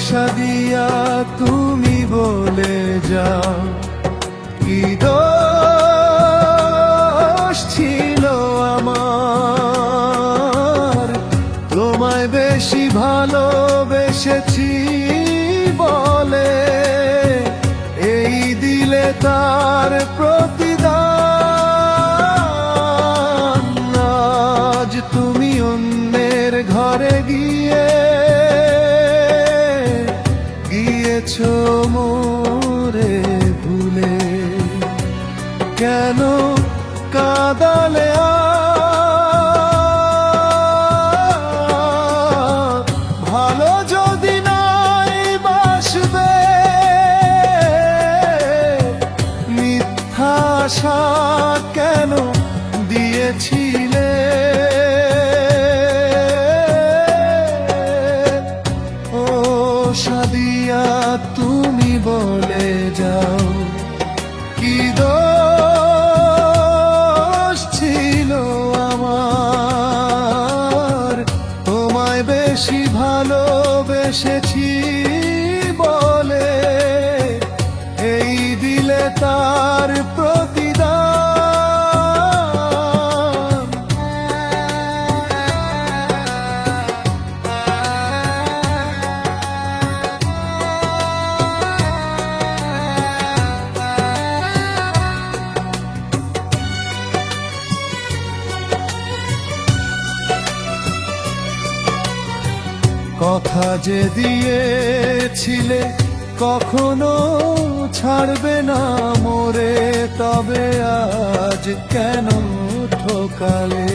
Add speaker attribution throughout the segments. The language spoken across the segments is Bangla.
Speaker 1: সাদিয়া তুমি বলে যাও, কি দোষ ছিল আমার, তোমায় বেশি ভালোবেসেছি বলে এই দিলে তার প্রতিদান। আজ তুমি অন্যের ঘরে গিয়েছো মোরে ভুলে, কেন কাঁদালে ভালো যদি নাই বাসবে, মিথ্যা আশা কেন দিয়েছিলে। ও সাদিয়া তুমি বলে যাও, কি দোষ ছিল আমার, তোমায় বেশি ভালোবেসেছি বলে এই দিলে তার প্রতিদান। কথা যে দিয়েছিলে কখনো ছাড়বে না মোরে, তবে আজ কেন ঠকালে।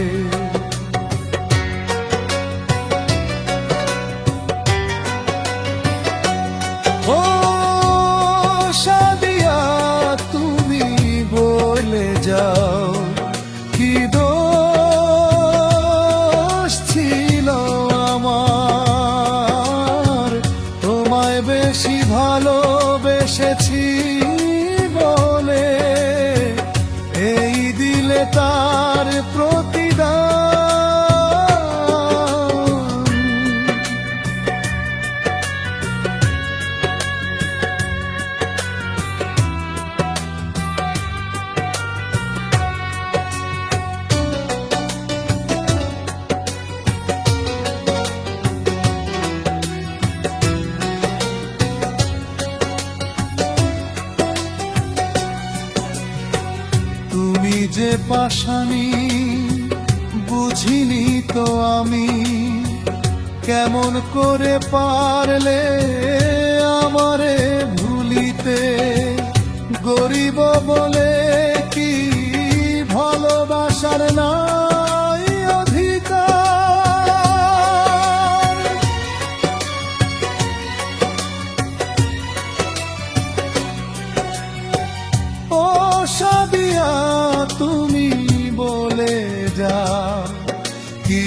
Speaker 1: ও সাদিয়া তুমি বলে যাও, কি দোষ ছিল আমার, তোমায় বেশি ভালোবেসেছি বলে এই দিলে তার প্রতিদান। তুমি যে পাশানি বুঝিনি তো আমি, কেমন করে পারলে আমারে ভুলিতে। গরিব বলে কি ভালোবাসার নাই অধিকার, ও সাদিয়া তুমি বলে যাও, কি